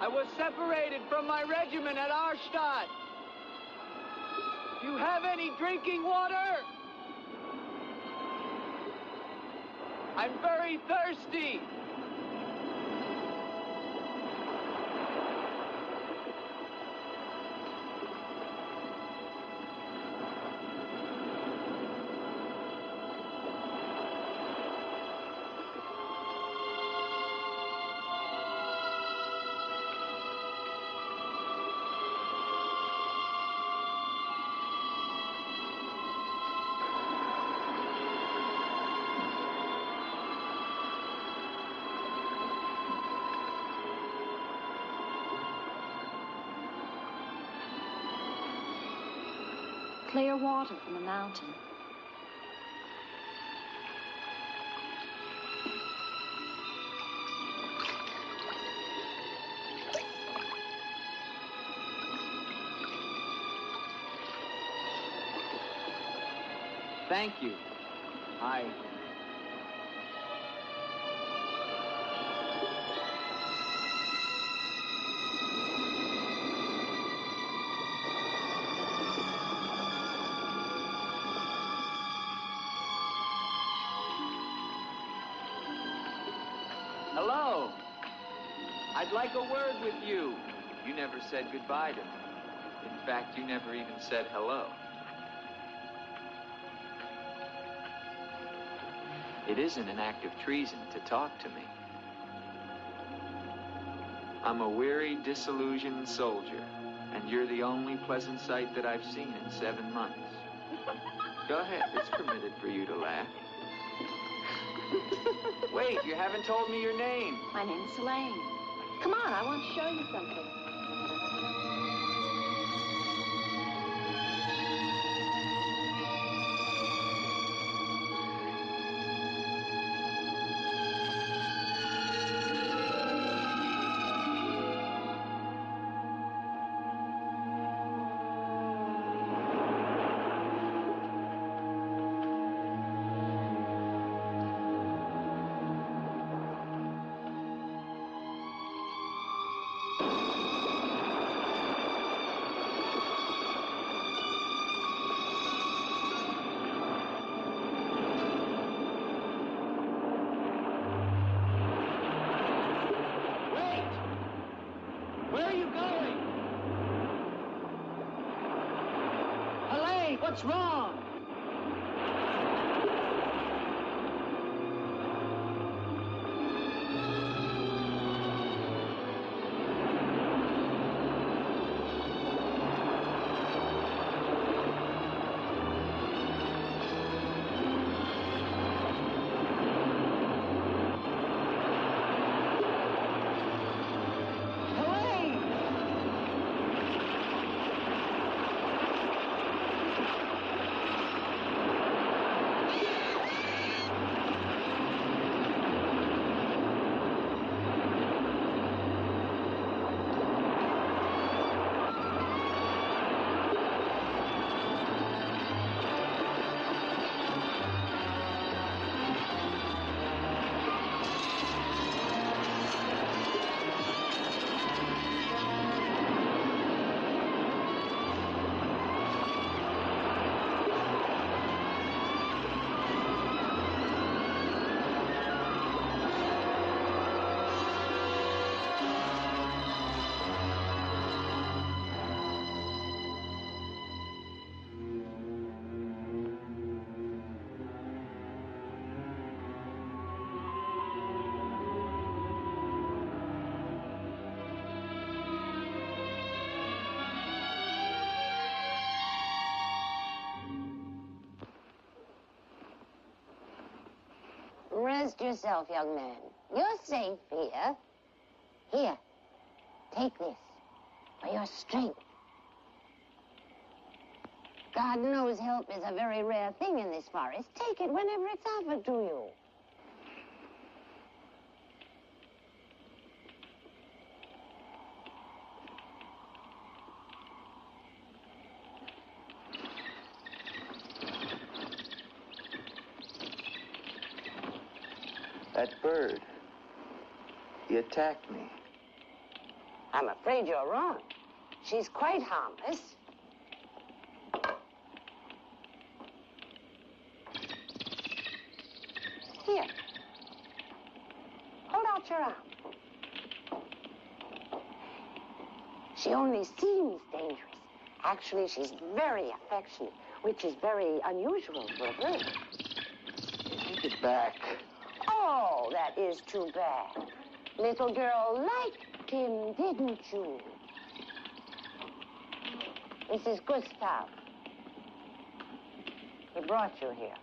I was separated from my regiment at Arstadt. Do you have any drinking water? I'm very thirsty. Clear water from the mountain. Thank you. Hello. I'd like a word with you. You never said goodbye to me. In fact, you never even said hello. It isn't an act of treason to talk to me. I'm a weary, disillusioned soldier, and you're the only pleasant sight that I've seen in 7 months. Go ahead, it's permitted for you to laugh. Wait, you haven't told me your name. My name's Elaine. Come on, I want to show you something. What's wrong? Rest yourself, young man. You're safe here. Here, take this for your strength. God knows help is a very rare thing in this forest. Take it whenever it's offered to you. That bird, he attacked me. I'm afraid you're wrong. She's quite harmless. Here. Hold out your arm. She only seems dangerous. Actually, she's very affectionate, which is very unusual for a bird. Take it back. Oh, that is too bad. Little girl liked him, didn't you? This is Gustav. He brought you here.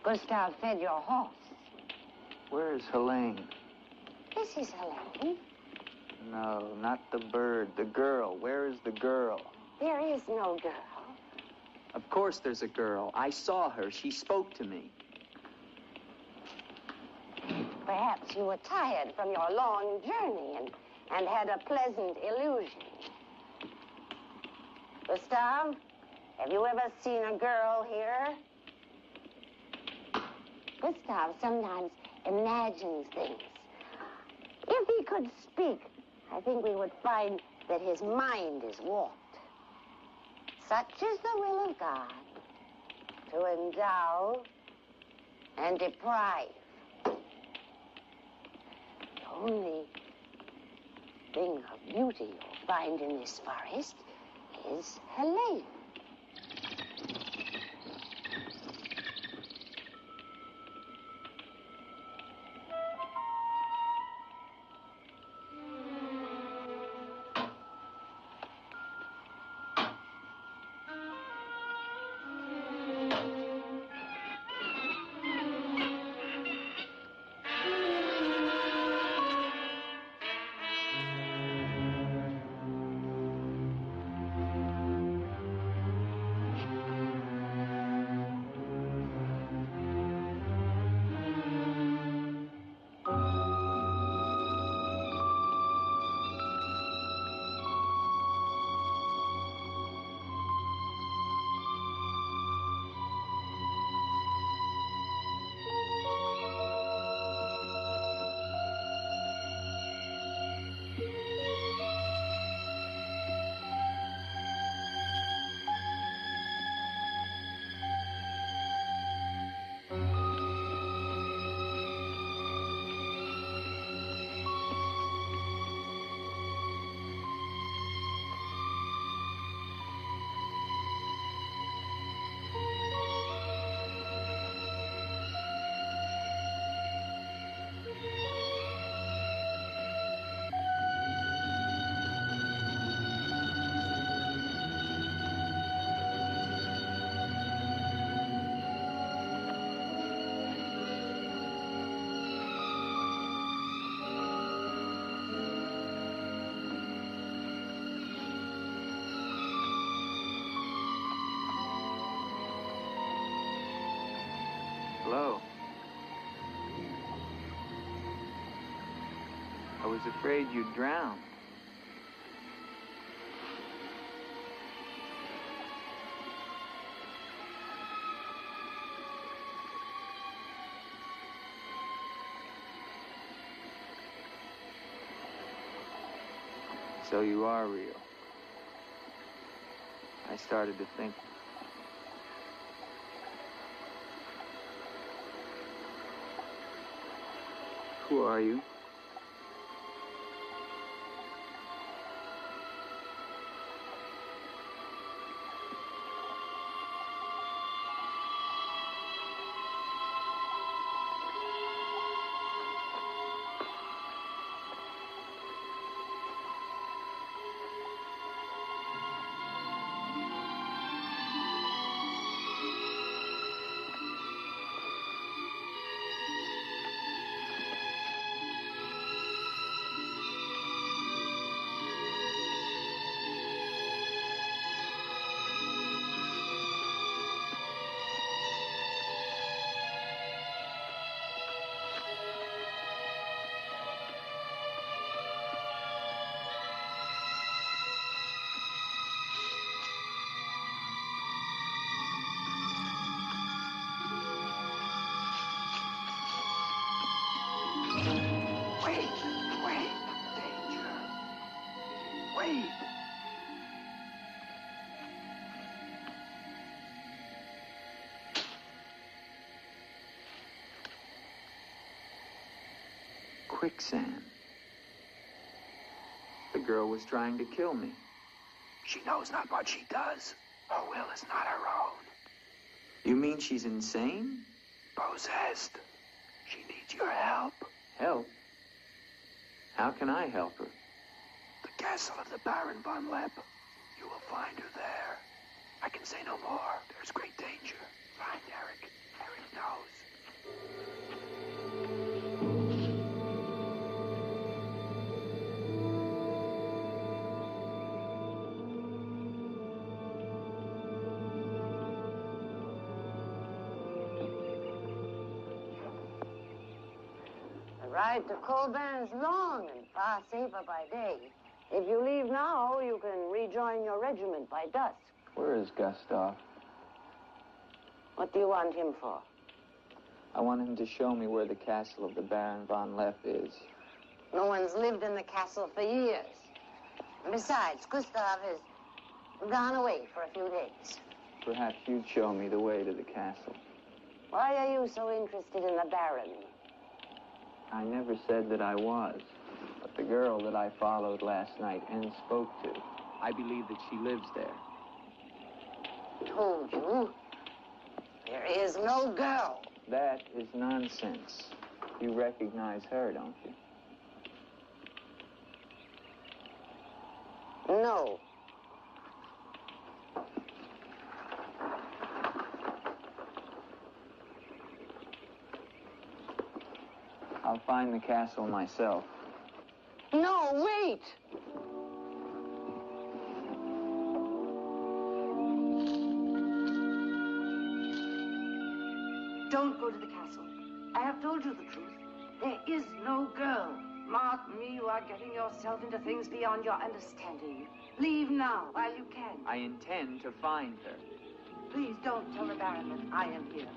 Gustav fed your horse. Where is Helene? This is Helene. No, not the bird. The girl. Where is the girl? There is no girl. Of course there's a girl. I saw her. She spoke to me. Perhaps you were tired from your long journey and had a pleasant illusion. Gustav, have you ever seen a girl here? Gustav sometimes imagines things. If he could speak, I think we would find that his mind is warped. Such is the will of God, to endow and deprive. The only thing of beauty you'll find in this forest is Helene. I was afraid you'd drown. So you are real. I started to think. Who are you? Quicksand. The girl was trying to kill me. She knows not what she does. Her will is not her own. You mean she's insane? Possessed. She needs your help. Help? How can I help her? The castle of the Baron von Lepp. You will find her there. I can say no more. There's great danger. Find Eric. Eric knows. The ride to Colburn is long and far safer by day. If you leave now, you can rejoin your regiment by dusk. Where is Gustav? What do you want him for? I want him to show me where the castle of the Baron von Lepp is. No one's lived in the castle for years. And besides, Gustav has gone away for a few days. Perhaps you'd show me the way to the castle. Why are you so interested in the Baron? I never said that I was. But the girl that I followed last night and spoke to, I believe that she lives there. Told you. There is no girl. That is nonsense. You recognize her, don't you? No. I'll find the castle myself. No, wait! Don't go to the castle. I have told you the truth. There is no girl. Mark me, you are getting yourself into things beyond your understanding. Leave now, while you can. I intend to find her. Please don't tell the Baron that I am here.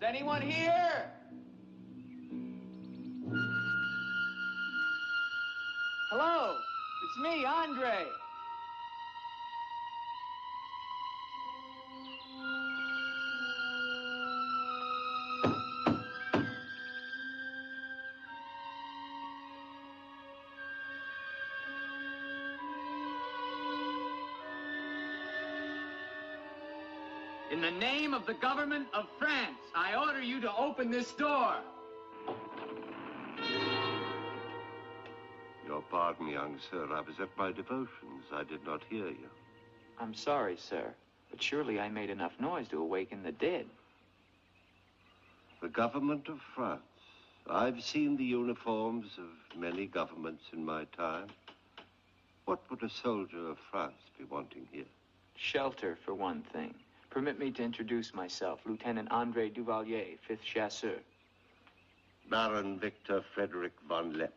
anyone here? Hello, it's me, Andre. In the name of the government of France, I order you to open this door. Your pardon, young sir. I was at my devotions. I did not hear you. I'm sorry, sir, but surely I made enough noise to awaken the dead. The government of France. I've seen the uniforms of many governments in my time. What would a soldier of France be wanting here? Shelter, for one thing. Permit me to introduce myself, Lieutenant Andre Duvalier, 5th Chasseur. Baron Victor Frederick von Lepp.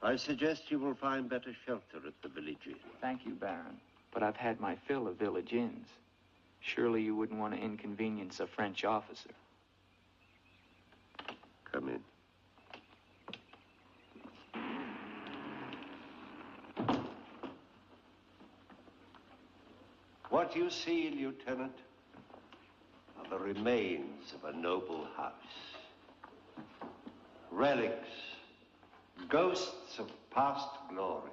I suggest you will find better shelter at the village inn. Thank you, Baron, but I've had my fill of village inns. Surely you wouldn't want to inconvenience a French officer. Come in. What you see, Lieutenant, are the remains of a noble house. Relics, ghosts of past glories.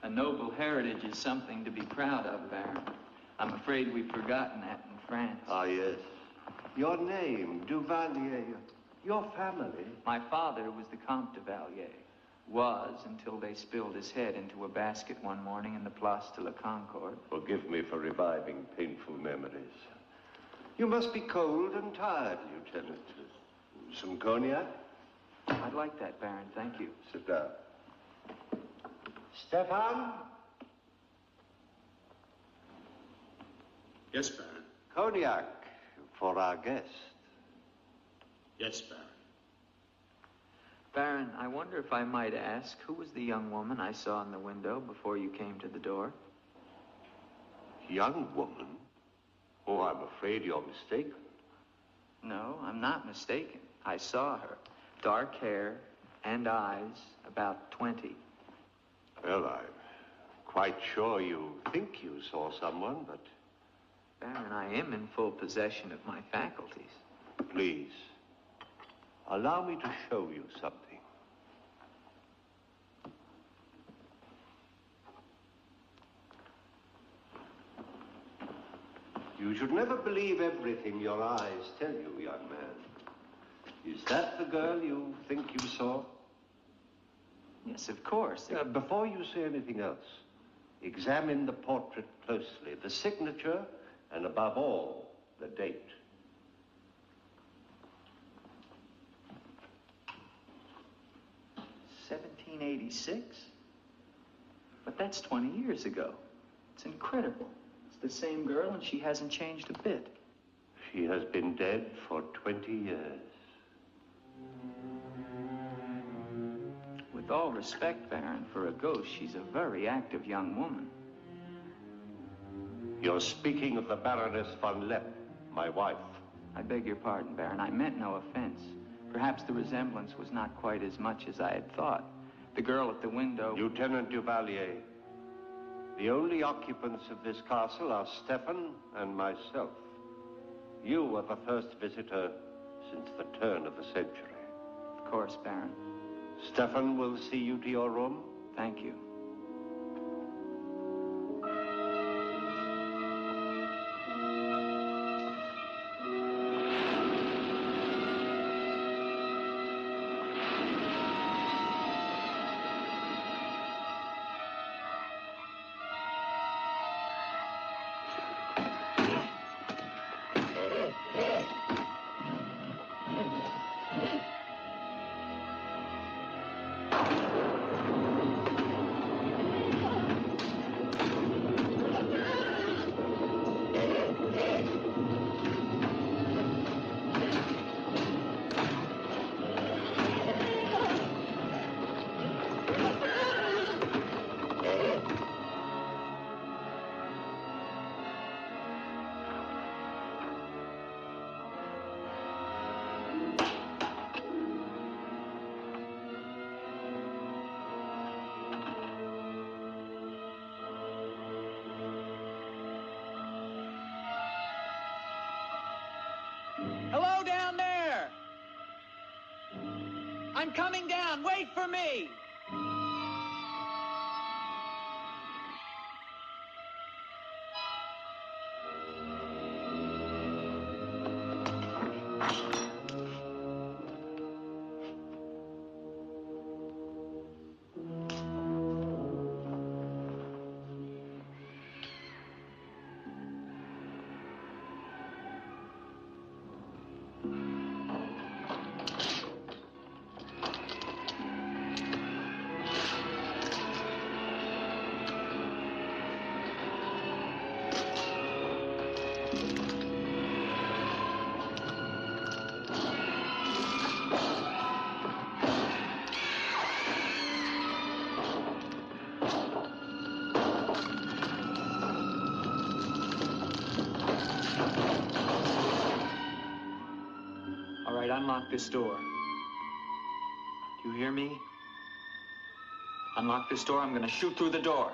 A noble heritage is something to be proud of, Baron. I'm afraid we've forgotten that in France. Ah, yes. Your name, Duvalier, your family. My father was the Comte de Valier. Was until they spilled his head into a basket one morning in the Place de la Concorde. Forgive me for reviving painful memories. You must be cold and tired, Lieutenant. Some cognac? I'd like that, Baron. Thank you. Sit down. Stefan? Yes, Baron. Cognac for our guest. Yes, Baron. Baron, I wonder if I might ask, who was the young woman I saw in the window before you came to the door? Young woman? Oh, I'm afraid you're mistaken. No, I'm not mistaken. I saw her. Dark hair and eyes, about 20. Well, I'm quite sure you think you saw someone, but... Baron, I am in full possession of my faculties. Please, allow me to show you something. You should never believe everything your eyes tell you, young man. Is that the girl you think you saw? Yes, of course. Before you say anything else, examine the portrait closely. The signature, and above all, the date. $1786? But that's 20 years ago. It's incredible. It's the same girl and she hasn't changed a bit. She has been dead for 20 years. With all respect, Baron, for a ghost, she's a very active young woman. You're speaking of the Baroness von Lepp, my wife. I beg your pardon, Baron. I meant no offense. Perhaps the resemblance was not quite as much as I had thought. The girl at the window... Lieutenant Duvalier, the only occupants of this castle are Stefan and myself. You are the first visitor since the turn of the century. Of course, Baron. Stefan will see you to your room. Thank you. I'm coming down. Wait for me. All right, unlock this door. Do you hear me? Unlock this door, I'm gonna shoot through the door.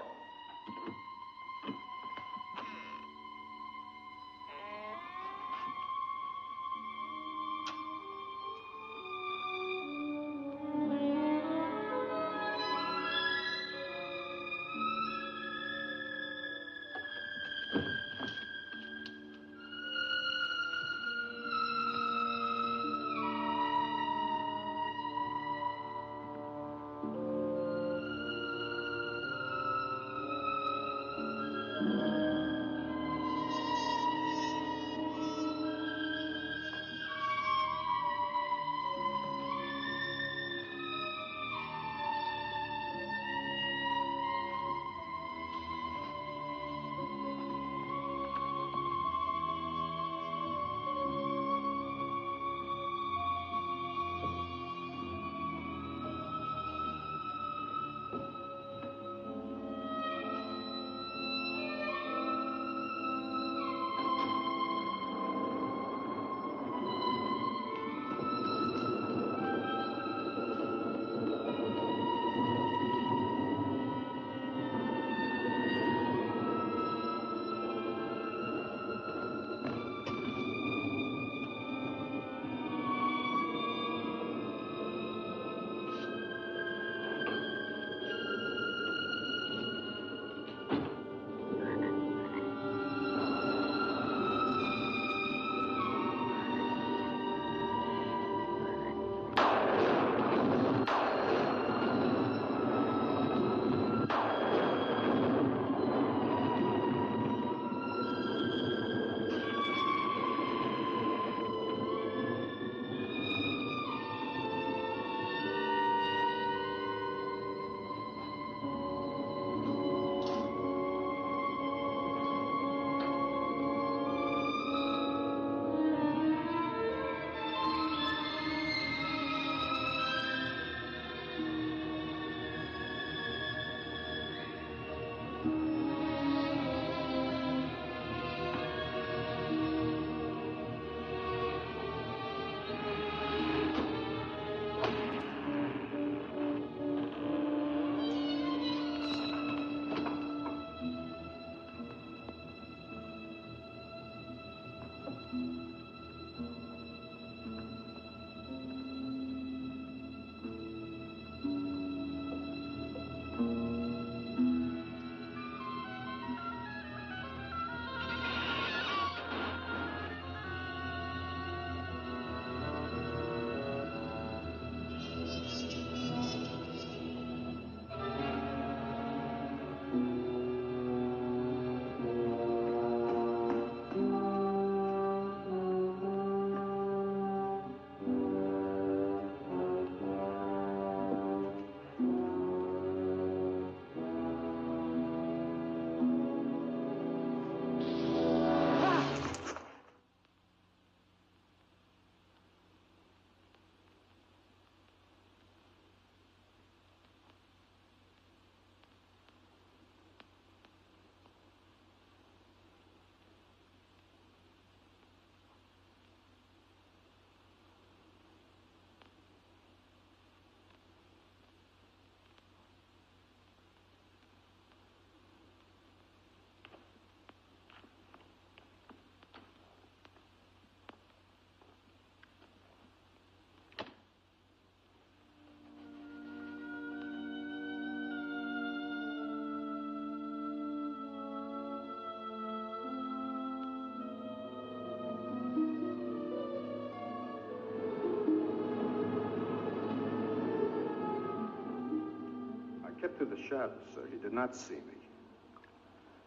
kept through the shadows, sir. He did not see me.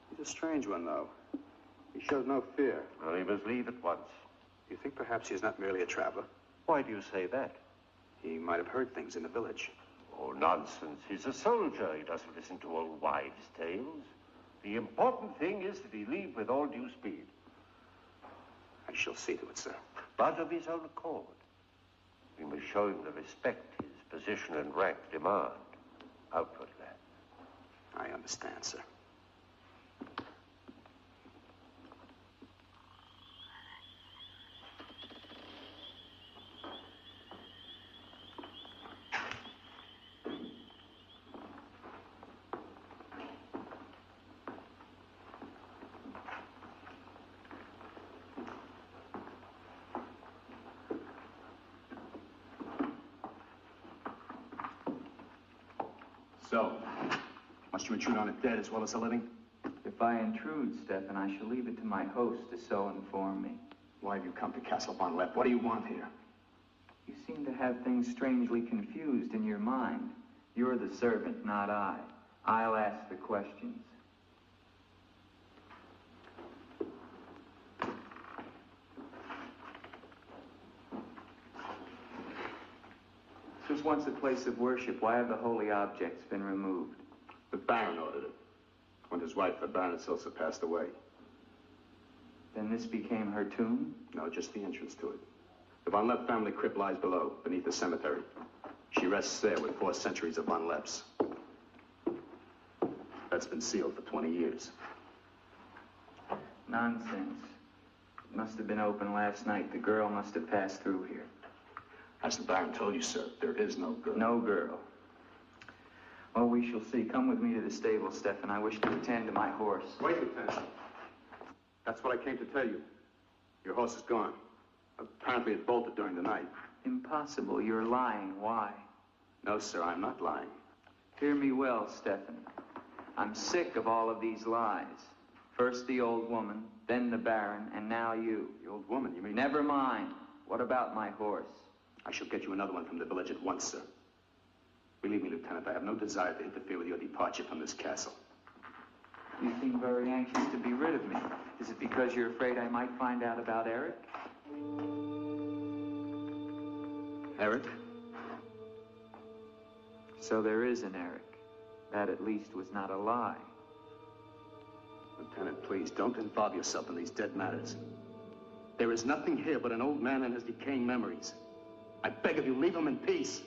He's a strange one, though. He showed no fear. Well, he must leave at once. You think perhaps he's not merely a traveler? Why do you say that? He might have heard things in the village. Oh, nonsense. He's a soldier. He doesn't listen to old wives' tales. The important thing is that he leave with all due speed. I shall see to it, sir. But of his own accord. We must show him the respect his position and rank demand outwardly. I understand, sir. So, must you intrude on a dead as well as a living? If I intrude, Stefan, I shall leave it to my host to so inform me. Why have you come to Castle Von Lepp? What do you want here? You seem to have things strangely confused in your mind. You're the servant, not I. I'll ask the questions. This was once a place of worship. Why have the holy objects been removed? The Baron ordered it. When his wife, the Baroness Ilsa, passed away. Then this became her tomb? No, just the entrance to it. The Von Lepp family crypt lies below, beneath the cemetery. She rests there with 4 centuries of Von Lepps. That's been sealed for 20 years. Nonsense. It must have been open last night. The girl must have passed through here. As the Baron told you, sir, there is no girl. No girl. Well, we shall see. Come with me to the stable, Stefan. I wish to attend to my horse. Wait, Lieutenant. That's what I came to tell you. Your horse is gone. Apparently it bolted during the night. Impossible. You're lying. Why? No, sir, I'm not lying. Hear me well, Stefan. I'm sick of all of these lies. First the old woman, then the Baron, and now you. The old woman, you mean? Never mind. What about my horse? I shall get you another one from the village at once, sir. Believe me, Lieutenant, I have no desire to interfere with your departure from this castle. You seem very anxious to be rid of me. Is it because you're afraid I might find out about Eric? Eric? So there is an Eric. That at least was not a lie. Lieutenant, please, don't involve yourself in these dead matters. There is nothing here but an old man and his decaying memories. I beg of you, leave him in peace.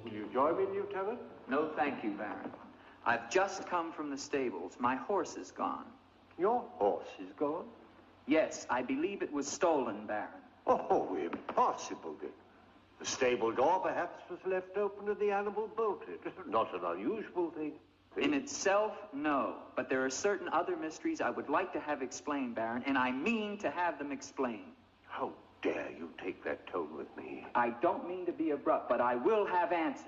Will you join me, Lieutenant? No, thank you, Baron. I've just come from the stables. My horse is gone. Your horse is gone? Yes, I believe it was stolen, Baron. Oh, impossible, Dick. The stable door perhaps was left open and the animal bolted. Not an unusual thing. In itself, no. But there are certain other mysteries I would like to have explained, Baron, and I mean to have them explained. How dare you take that tone with me? I don't mean to be abrupt, but I will have answers.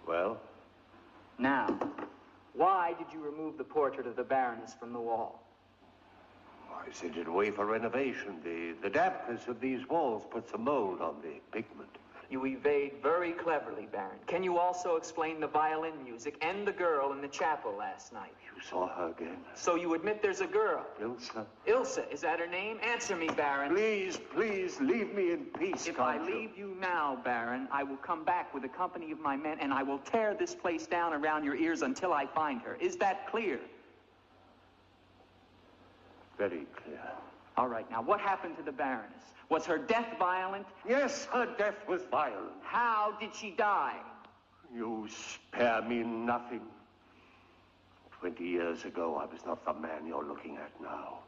Well? Now, why did you remove the portrait of the Baroness from the wall? I sent it away for renovation. The dampness of these walls puts a mold on the pigment. You evade very cleverly, Baron. Can you also explain the violin music and the girl in the chapel last night? You saw her again? So you admit there's a girl? Ilsa. Ilsa, is that her name? Answer me, Baron. Please, please, leave me in peace, If I leave you now, Baron, I will come back with a company of my men and I will tear this place down around your ears until I find her. Is that clear? Very clear. All right, now what happened to the Baroness? Was her death violent? Yes, her death was violent. How did she die? You spare me nothing. 20 years ago, I was not the man you're looking at now.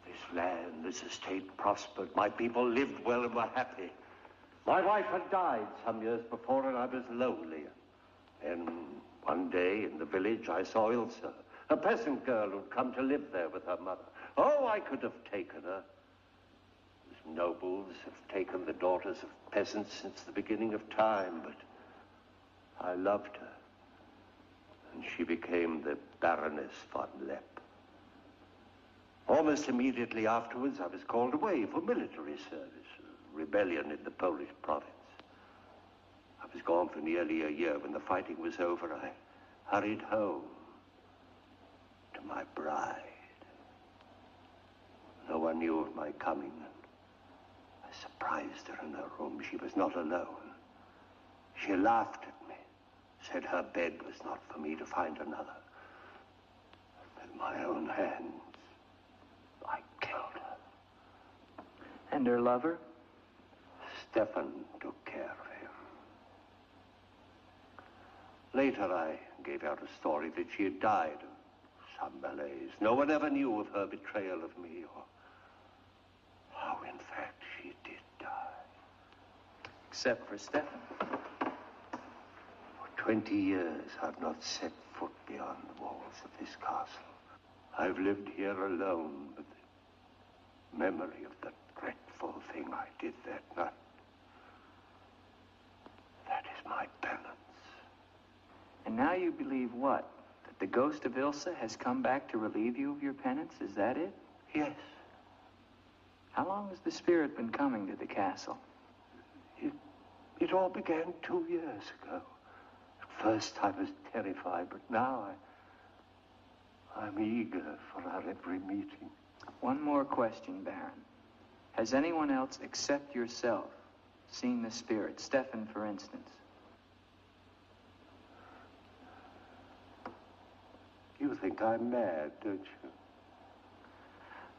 This land, this estate prospered. My people lived well and were happy. My wife had died some years before, and I was lonely. And one day in the village, I saw Ilsa, a peasant girl who'd come to live there with her mother. Oh, I could have taken her. As nobles have taken the daughters of peasants since the beginning of time, but I loved her. And she became the Baroness von Lepp. Almost immediately afterwards, I was called away for military service, a rebellion in the Polish province. I was gone for nearly a year. When the fighting was over, I hurried home to my bride. No one knew of my coming. I surprised her in her room. She was not alone. She laughed at me, said her bed was not for me to find another. With my own hands, I killed her. And her lover? Stefan took care of him. Later, I gave out a story that she had died of some malaise. No one ever knew of her betrayal of me, or how, in fact, she did die. Except for Stefan. For 20 years, I've not set foot beyond the walls of this castle. I've lived here alone with the memory of the dreadful thing I did that night. That is my penance. And now you believe what? That the ghost of Ilsa has come back to relieve you of your penance? Is that it? Yes. How long has the spirit been coming to the castle? It all began 2 years ago. At first I was terrified, but now I'm eager for our every meeting. One more question, Baron. Has anyone else except yourself seen the spirit? Stefan, for instance. You think I'm mad, don't you?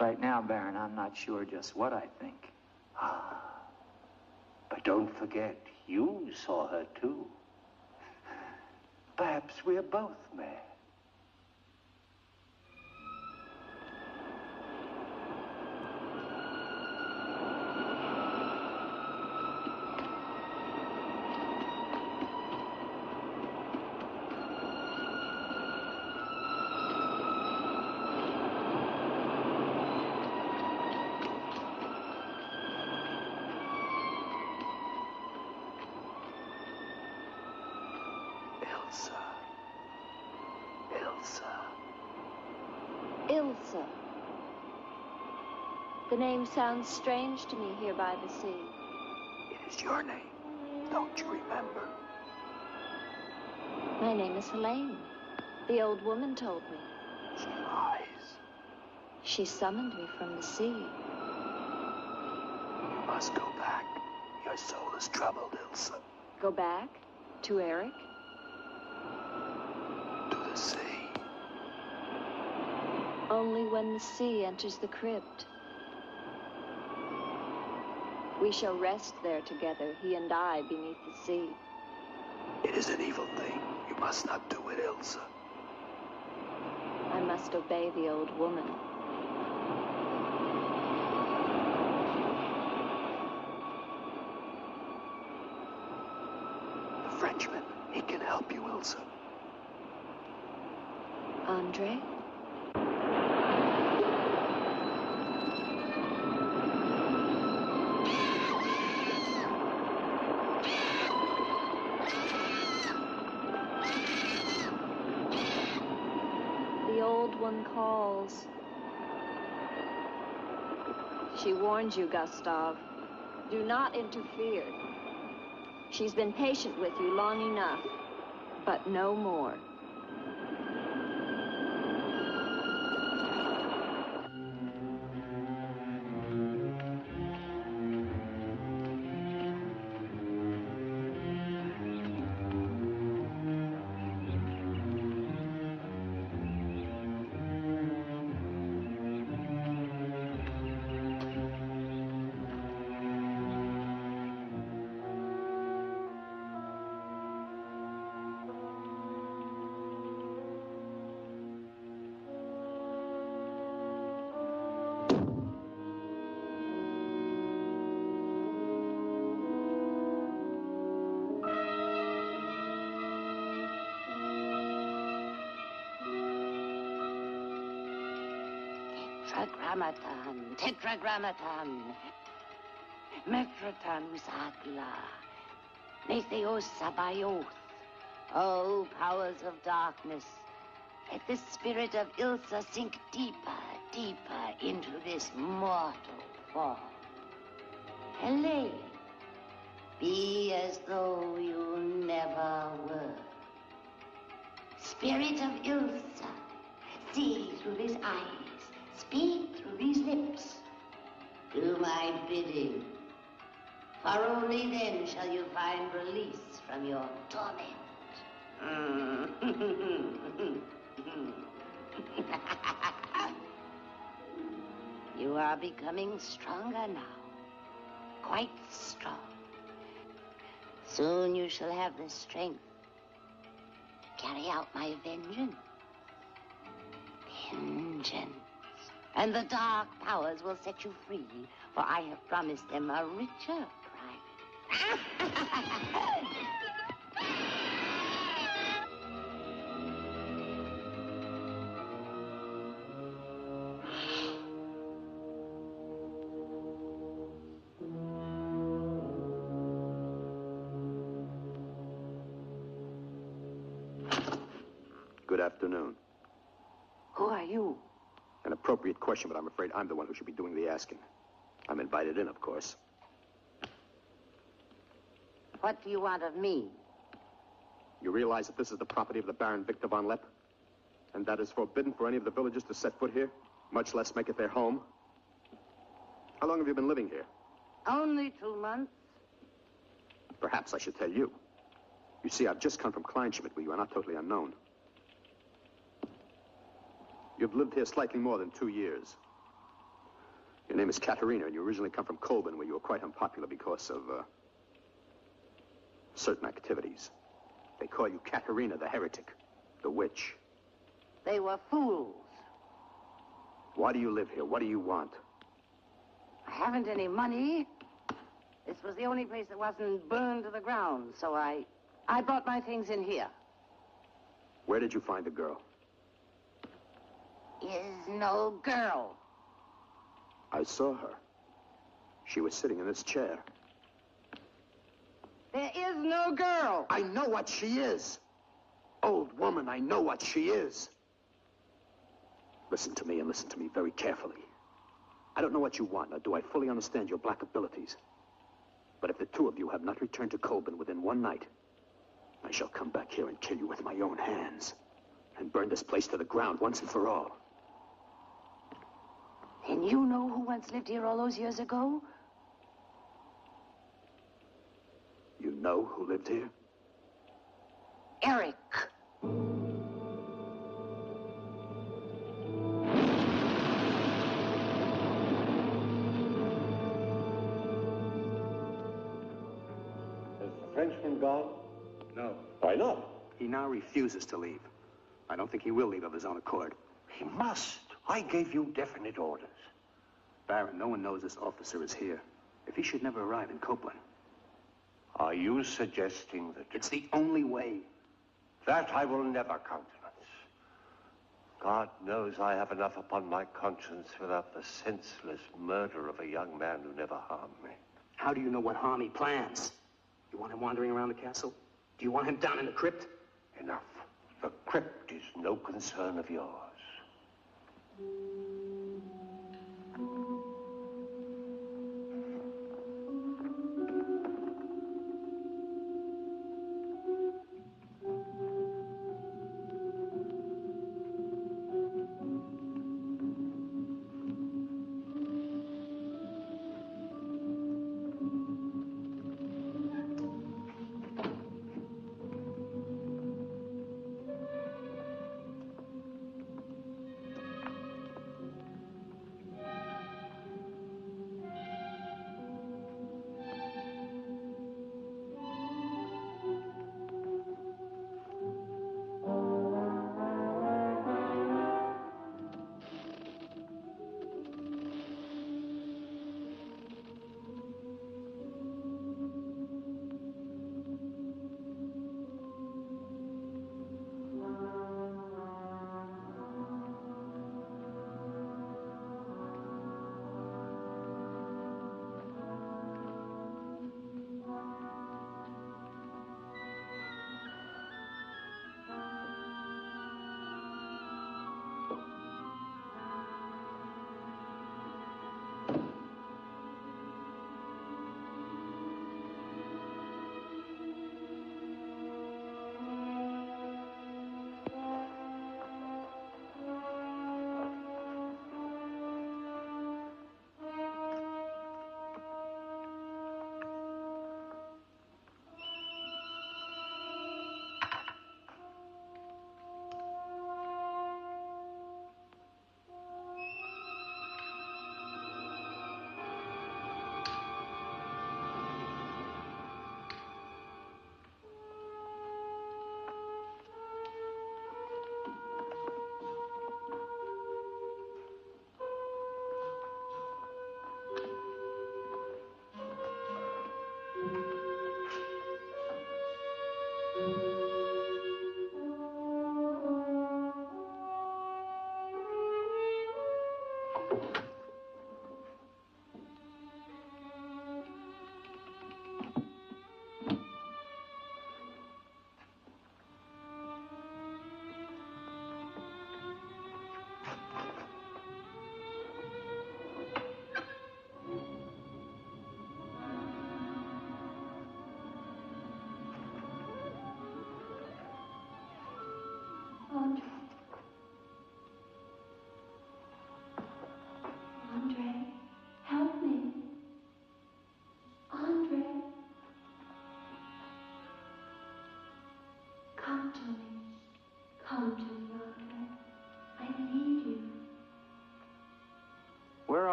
Right now, Baron, I'm not sure just what I think. But don't forget, you saw her too. Perhaps we're both mad. Ilsa. The name sounds strange to me here by the sea. It is your name. Don't you remember? My name is Helene. The old woman told me. She lies. She summoned me from the sea. You must go back. Your soul is troubled, Ilsa. Go back? To Eric? To the sea. Only when the sea enters the crypt. We shall rest there together, he and I, beneath the sea. It is an evil thing. You must not do it, Ilsa. I must obey the old woman. The Frenchman, he can help you, Ilsa. Andre? One calls. She warns you, Gustav. Do not interfere. She's been patient with you long enough, but no more. Tetragrammaton, tetragrammaton. Metroton usagla. Metheos sabayoth. O powers of darkness, let the spirit of Ilsa sink deeper, deeper this mortal form. Elaine, be as though you never were. Spirit of Ilsa, see through these eyes, speak through these lips. Do my bidding, for only then shall you find release from your torment. You are becoming stronger now, quite strong. Soon you shall have the strength to carry out my vengeance. Vengeance. And the dark powers will set you free, for I have promised them a richer prize. Good afternoon. Who are you? An appropriate question, but I'm afraid I'm the one who should be doing the asking. I'm invited in, of course. What do you want of me? You realize that this is the property of the Baron Victor von Lepp? And that is forbidden for any of the villagers to set foot here, much less make it their home? How long have you been living here? Only 2 months. Perhaps I should tell you. You see, I've just come from Kleinschmidt, where you are not totally unknown. You've lived here slightly more than 2 years. Your name is Katerina, and you originally come from Colburn, where you were quite unpopular because of, certain activities. They call you Katerina the heretic, the witch. They were fools. Why do you live here? What do you want? I haven't any money. This was the only place that wasn't burned to the ground, so I brought my things in here. Where did you find the girl? Is no girl. I saw her. She was sitting in this chair. There is no girl. I know what she is. Old woman, I know what she is. Listen to me, and listen to me very carefully. I don't know what you want, nor do I fully understand your black abilities. But if the two of you have not returned to Colburn within one night, I shall come back here and kill you with my own hands, and burn this place to the ground once and for all. And you know who once lived here all those years ago? You know who lived here? Eric. Has the Frenchman gone? No. Why not? He now refuses to leave. I don't think he will leave of his own accord. He must. I gave you definite orders. Baron, no one knows this officer is here. If he should never arrive in Copeland. Are you suggesting that... It's the only way. That I will never countenance. God knows I have enough upon my conscience without the senseless murder of a young man who never harmed me. How do you know what harm he plans? You want him wandering around the castle? Do you want him down in the crypt? Enough. The crypt is no concern of yours.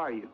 are you?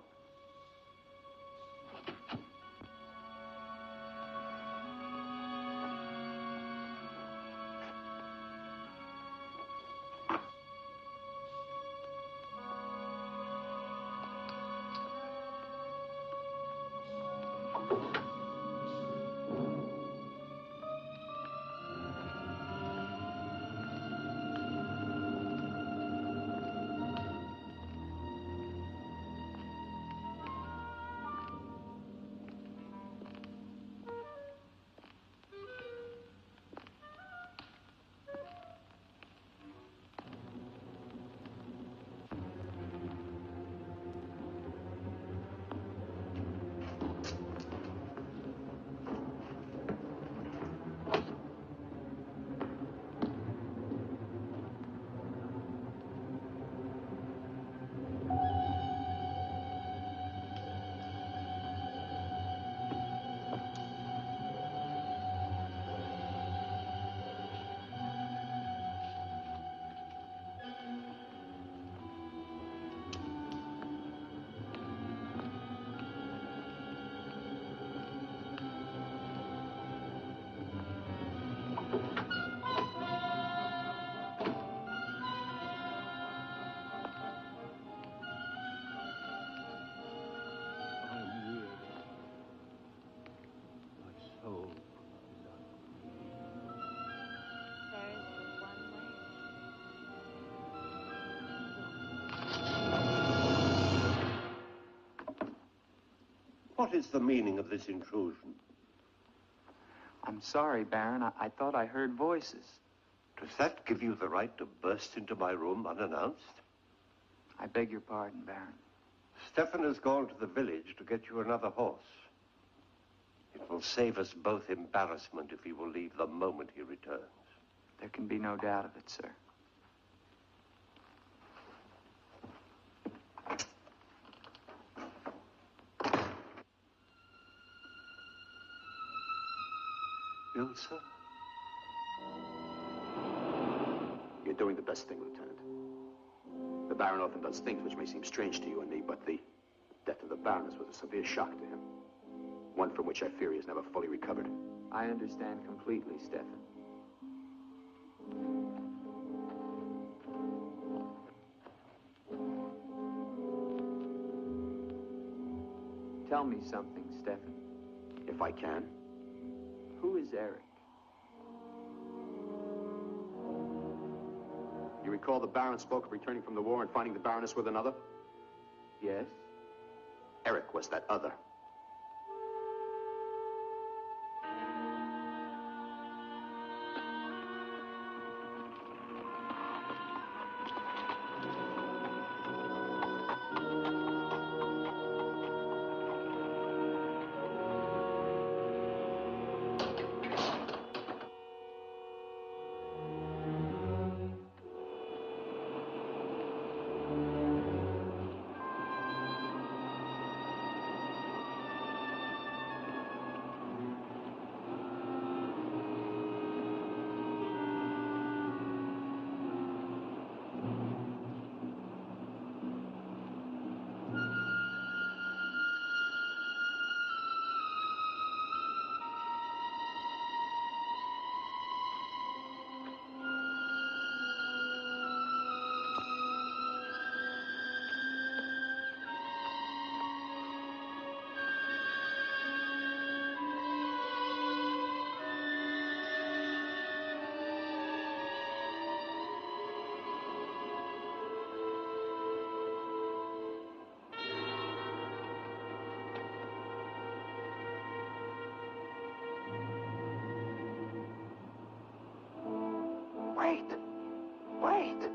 What is the meaning of this intrusion? I'm sorry, Baron. I thought I heard voices. Does that give you the right to burst into my room unannounced? I beg your pardon, Baron. Stefan has gone to the village to get you another horse. It will save us both embarrassment if he will leave the moment he returns. There can be no doubt of it, sir. Ilsa? You're doing the best thing, Lieutenant. The Baron often does things which may seem strange to you and me, but the death of the Baroness was a severe shock to him. One from which I fear he has never fully recovered. I understand completely, Stefan. Tell me something, Stefan. If I can. Who is Eric? You recall the Baron spoke of returning from the war and finding the Baroness with another? Yes? Eric was that other. Wait! Wait!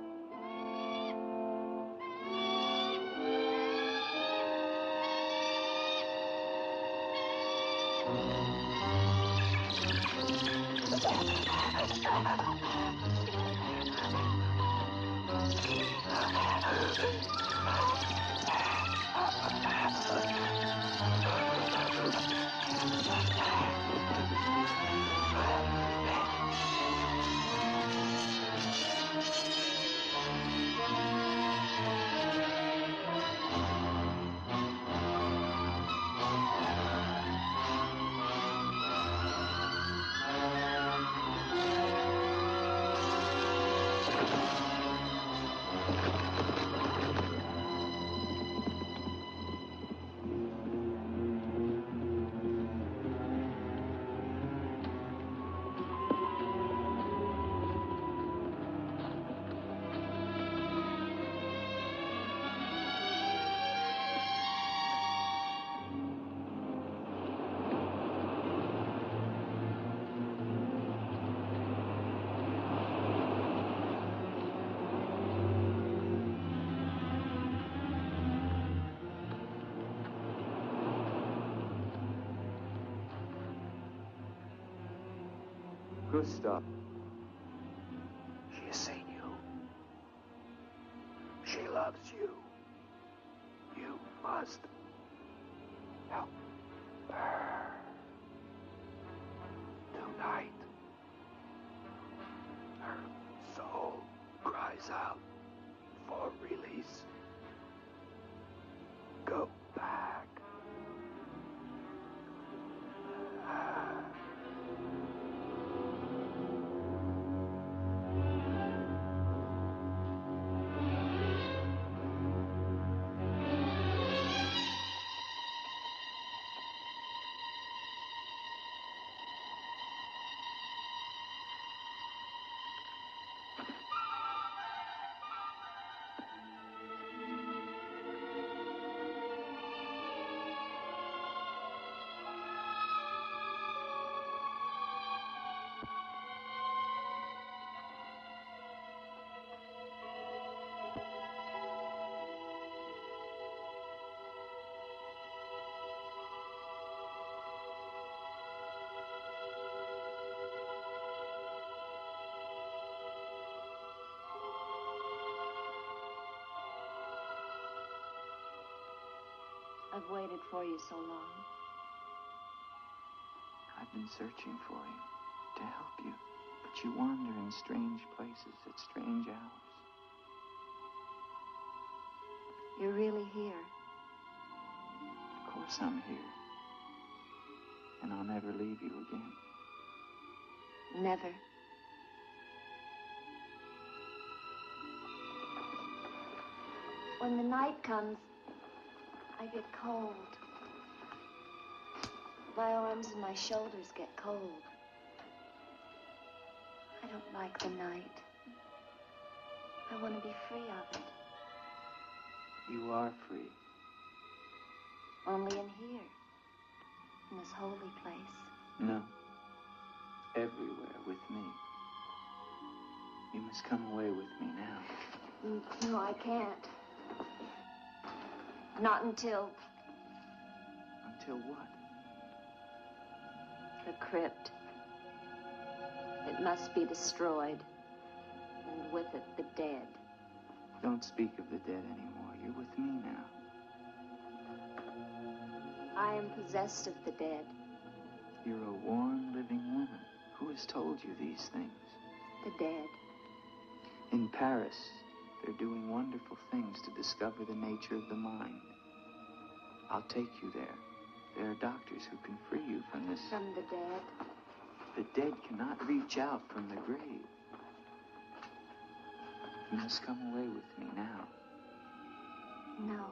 Gustav. She has seen you. She loves you. You must help her. Tonight, her soul cries out for release. Go back. I've waited for you so long. I've been searching for you to help you, but you wander in strange places at strange hours. You're really here. Of course I'm here. And I'll never leave you again. Never. When the night comes, I get cold. My arms and my shoulders get cold. I don't like the night. I want to be free of it. You are free. Only in here, in this holy place. No. Everywhere with me. You must come away with me now. No, I can't. Not until Until what? the crypt. It must be destroyed. And with it, the dead. Don't speak of the dead anymore. You're with me now. I am possessed of the dead. You're a warm, living woman. Who has told you these things? The dead. In Paris, they're doing wonderful things to discover the nature of the mind. I'll take you there. There are doctors who can free you from this. From the dead. The dead cannot reach out from the grave. You must come away with me now. No.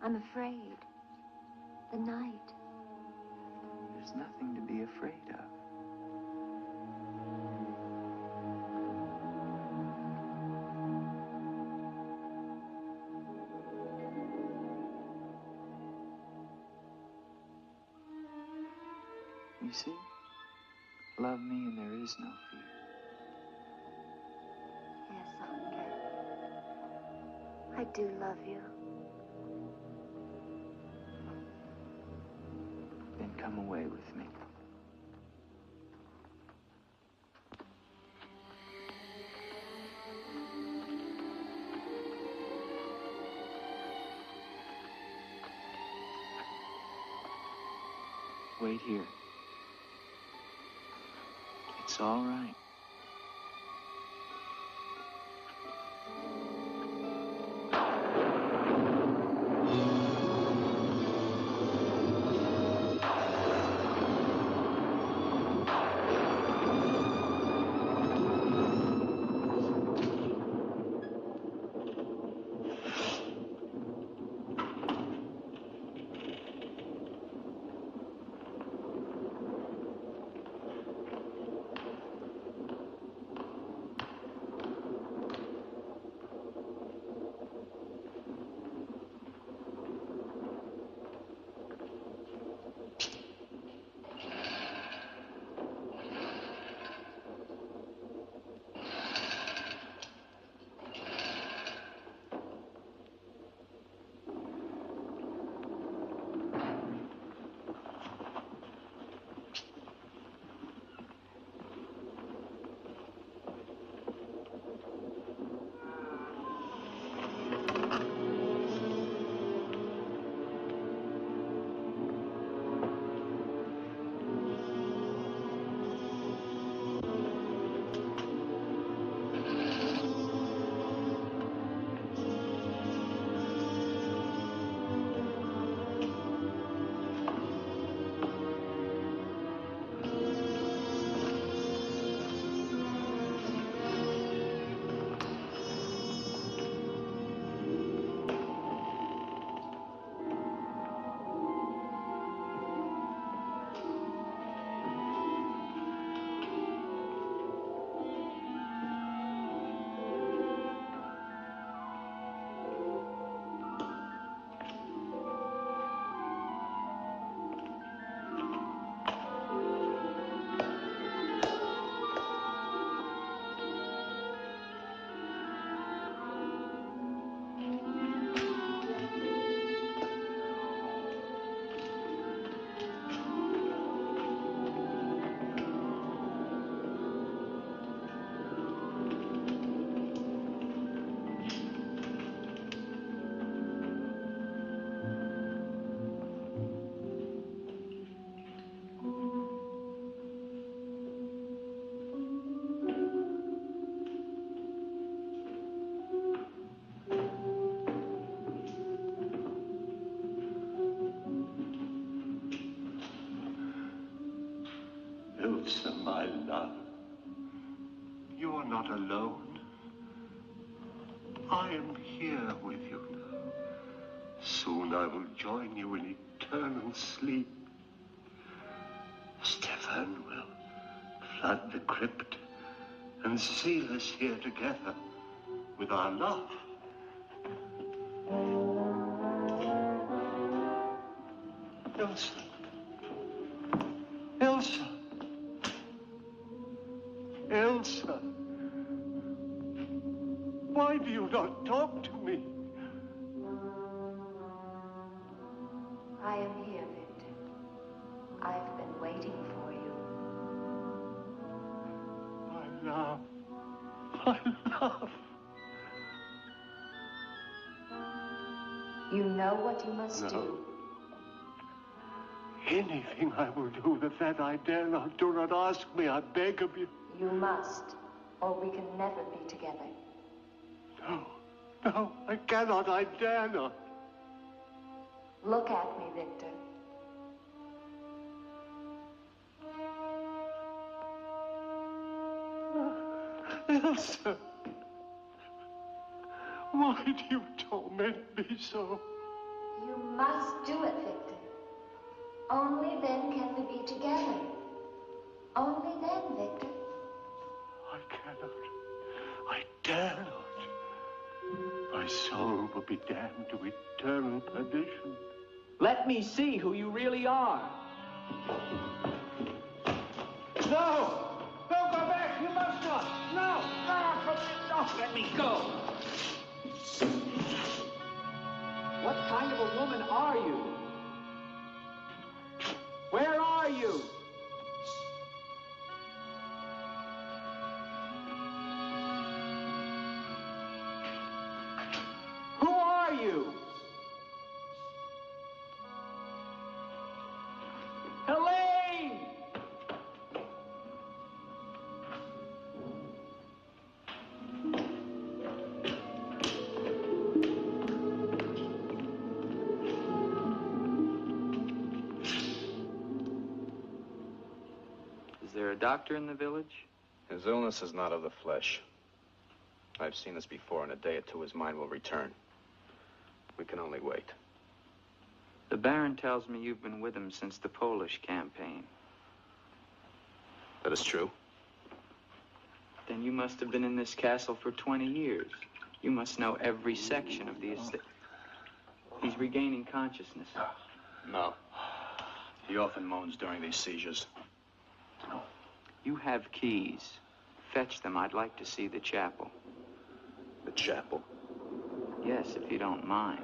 I'm afraid. The night. There's nothing to be afraid of. You see? Love me and there is no fear. Yes, Andre. I do love you. Then come away with me. Wait here. It's all right. not alone. I am here with you now. Soon I will join you in eternal sleep. Stefan will flood the crypt and seal us here together with our love. Elsa. Elsa. Elsa. Why do you not talk to me? I am here, Victor. I've been waiting for you. My love. My love. You know what you must do. Anything I will do that I dare not. Do not ask me, I beg of you. You must, or we can never be together. No, I cannot, I dare not. Look at me, Victor. Elsa, why do you torment me so? You must do it, Victor. Only then can we be together. Only then, Victor. I cannot. I dare not. My soul will be damned to eternal perdition. Let me see who you really are. No! Don't go back! You must not! No! No! Let me go! What kind of a woman are you? Where are you? Who are you? Helene! Is there a doctor in the village? His illness is not of the flesh. I've seen this before. In a day or two, his mind will return. We can only wait. The Baron tells me you've been with him since the Polish campaign. That is true. Then you must have been in this castle for 20 years. You must know every section of the estate. He's regaining consciousness. No. He often moans during these seizures. You have keys. Fetch them. I'd like to see the chapel. The chapel? Yes, if you don't mind.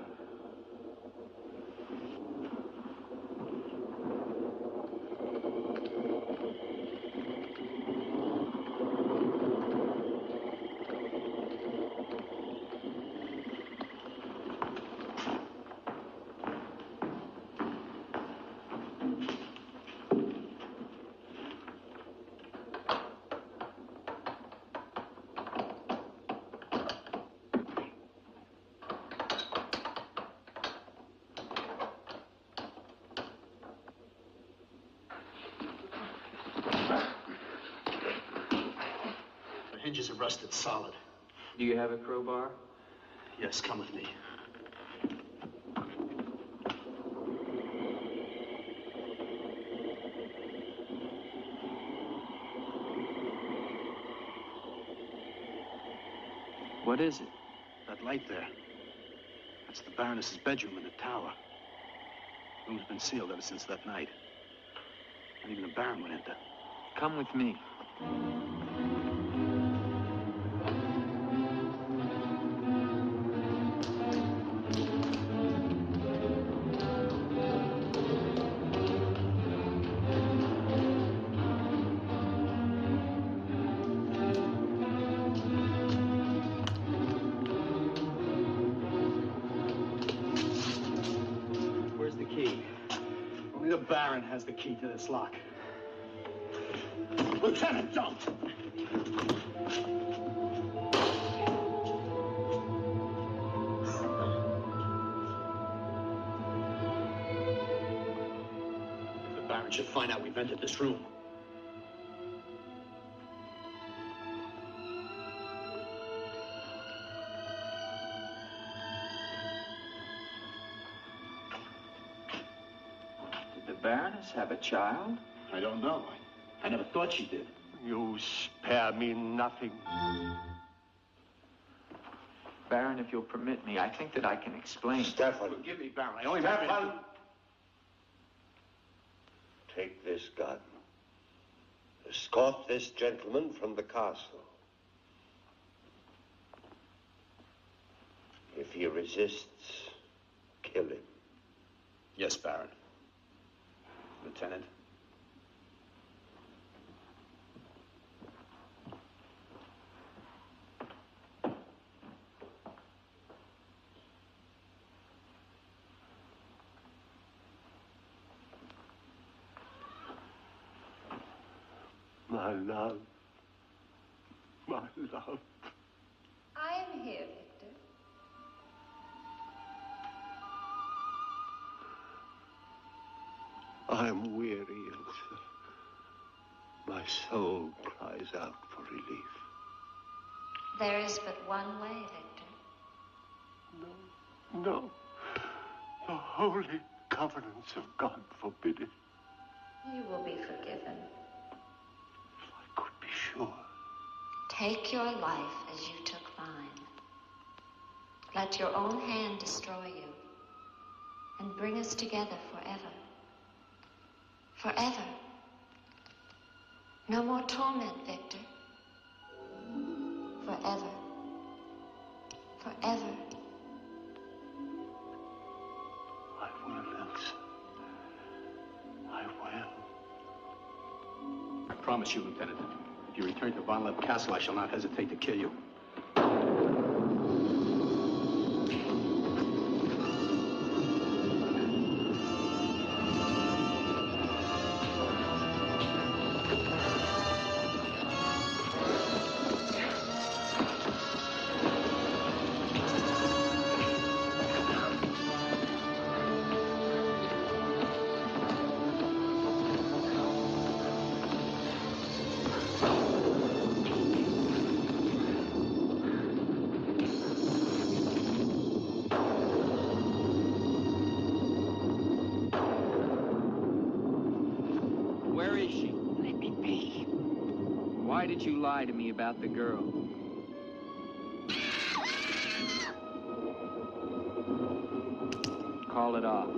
Hinges are rusted solid. Do you have a crowbar? Yes, come with me. What is it? That light there. That's the Baroness's bedroom in the tower. The room's been sealed ever since that night. Not even the Baron would enter. Come with me. Where's the key? Only the Baron has the key to this lock. Lieutenant, don't! If the Baron should find out we've entered this room. Baroness have a child? I don't know. I never thought she did. You spare me nothing. Baron, if you'll permit me, I think that I can explain. Stefan. Forgive me, Baron. I only Stefan! Take this gun. Escort this gentleman from the castle. If he resists, kill him. Yes, Baron. Lieutenant. My love. My love. I am here, Victor. I am weary, Ilsa. My soul cries out for relief. There is but one way, Victor. No. The holy covenants of God forbid it. You will be forgiven. If I could be sure. Take your life as you took mine. Let your own hand destroy you and bring us together forever. Forever. No more torment, Victor. Forever. Forever. I will, Ilsa. I will. I promise you, Lieutenant. If you return to Von Lepp Castle, I shall not hesitate to kill you. Why did you lie to me about the girl? Call it off.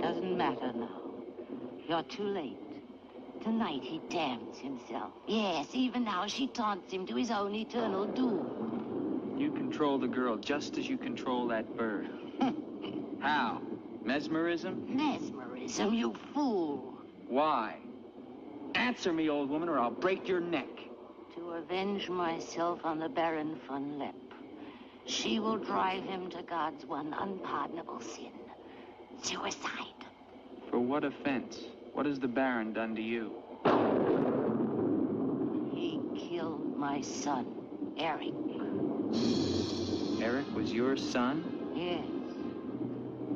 Doesn't matter now. You're too late. Tonight he damns himself. Yes, even now she taunts him to his own eternal doom. You control the girl just as you control that bird. How? Mesmerism? Mesmerism, you fool. Why? Answer me, old woman, or I'll break your neck. To avenge myself on the Baron von Lepp. She will drive him to God's one unpardonable sin. Suicide. For what offense? What has the Baron done to you? He killed my son, Eric. Eric was your son? Yes.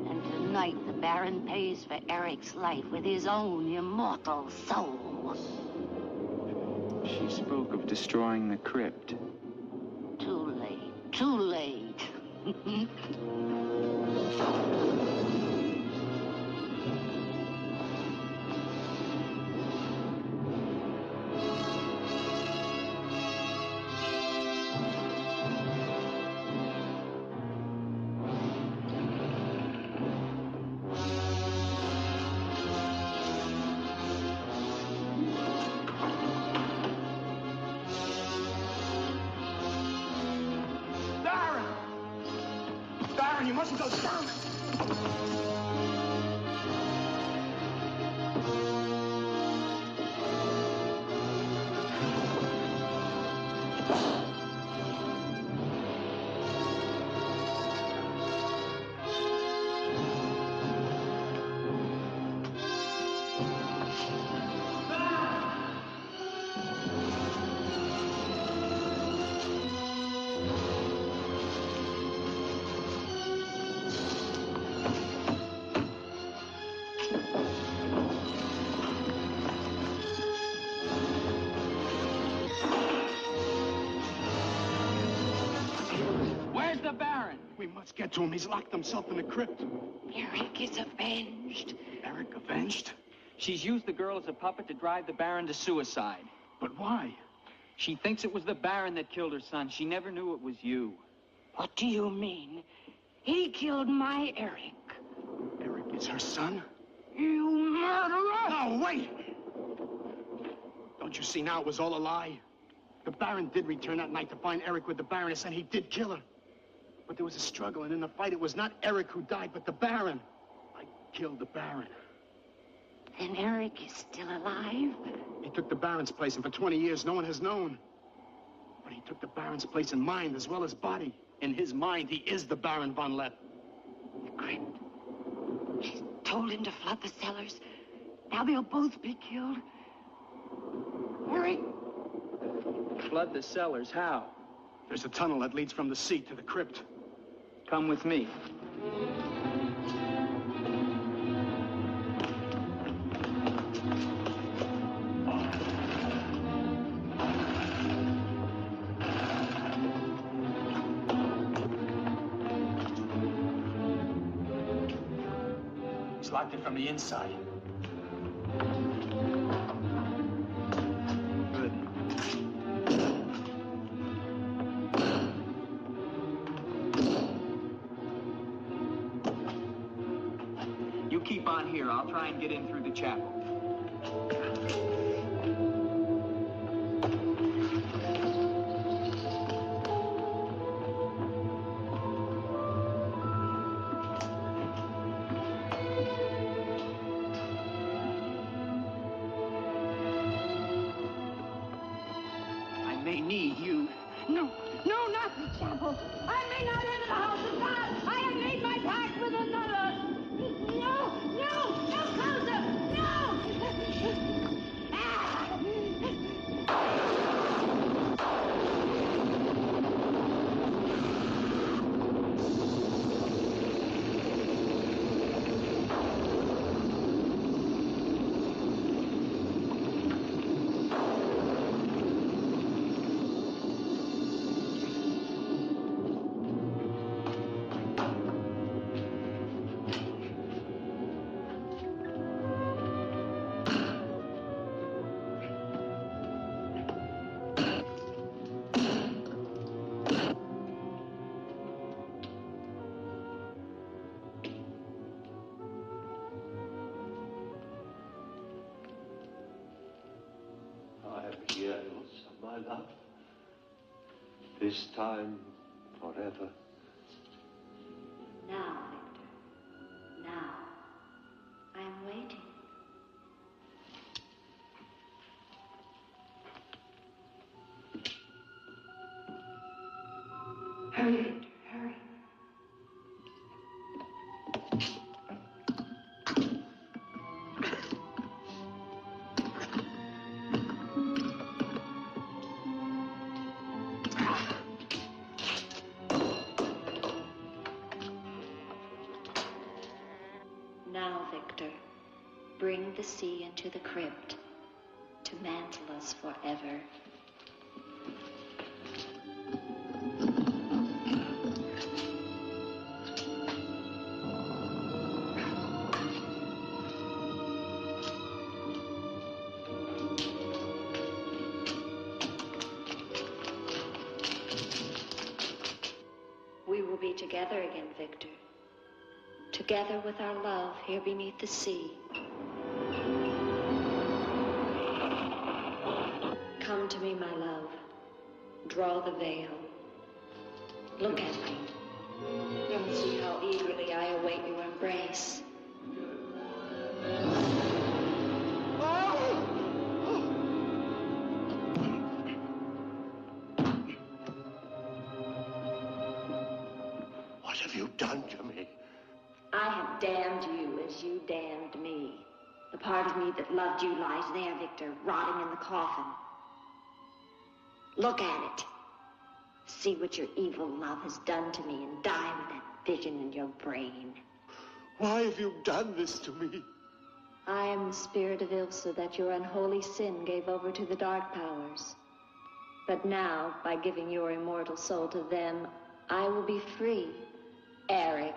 And tonight the Baron pays for Eric's life with his own immortal soul. She spoke of destroying the crypt. Too late. Too late. You mustn't go down. the Baron? We must get to him. He's locked himself in the crypt. Eric is avenged. Eric avenged? She's used the girl as a puppet to drive the Baron to suicide. But why? She thinks it was the Baron that killed her son. She never knew it was you. What do you mean? He killed my Eric. Eric is her son? You murderer! No, wait! Don't you see now it was all a lie? The Baron did return that night to find Eric with the Baroness, and he did kill her. But there was a struggle, and in the fight, it was not Eric who died, but the Baron. I killed the Baron. Then Eric is still alive? He took the Baron's place, and for 20 years, no one has known. But he took the Baron's place in mind as well as body. In his mind, he is the Baron von Lepp. The crypt. She's told him to flood the cellars. Now they'll both be killed. Eric! Flood the cellars? How? There's a tunnel that leads from the sea to the crypt. Come with me. He's locked it from the inside. Good. You keep on here. I'll try and get in through the chapel. I may need you. No, not the chapel. I may not enter the house of God. I have made my pact with another. No closer. No! Ah! Years of my love. This time, forever. Now, Victor. Now. I am waiting. Hurry, Victor, hurry. Now, Victor, bring the sea into the crypt to mantle us forever. We will be together again, Victor. Together with our love here beneath the sea. Come to me, my love. Draw the veil. Look at me. And see how eagerly I await your embrace. What have you done to me? I have damned you as you damned me. The part of me that loved you lies there, Victor, rotting in the coffin. Look at it. See what your evil love has done to me and die with that vision in your brain. Why have you done this to me? I am the spirit of Ilsa that your unholy sin gave over to the dark powers. But now, by giving your immortal soul to them, I will be free, Eric.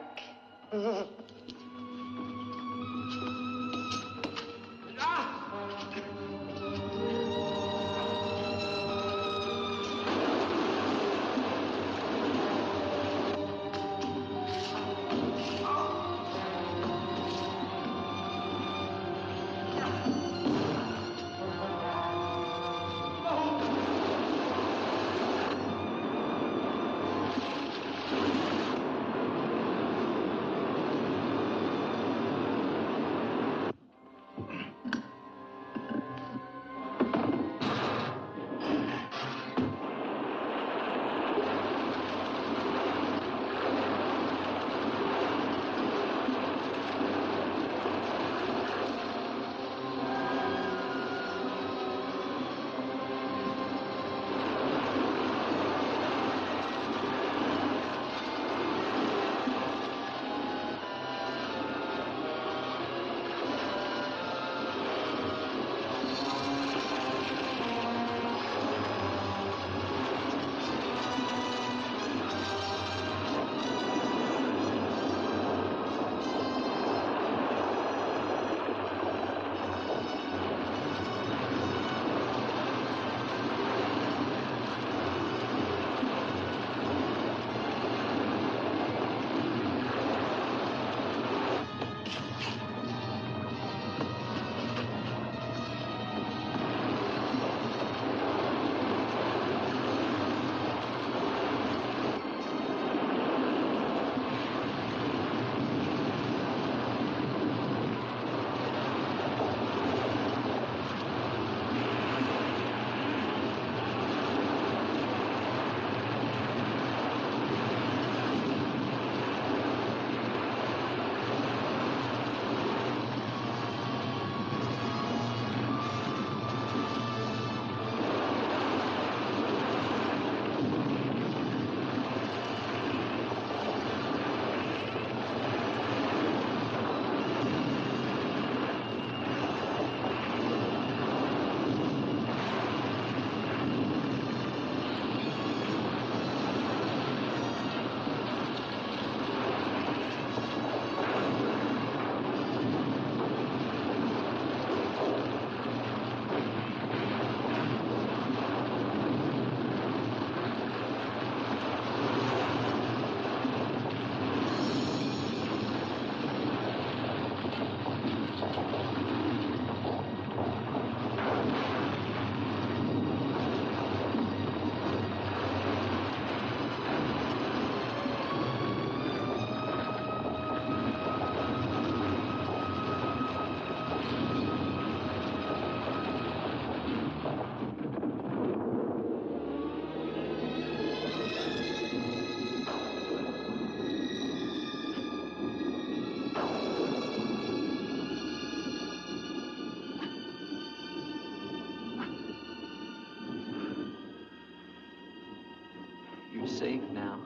Safe now.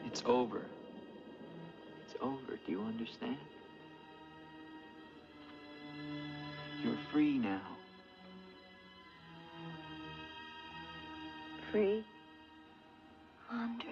It's over. It's over. Do you understand? You're free now. Free? Andre?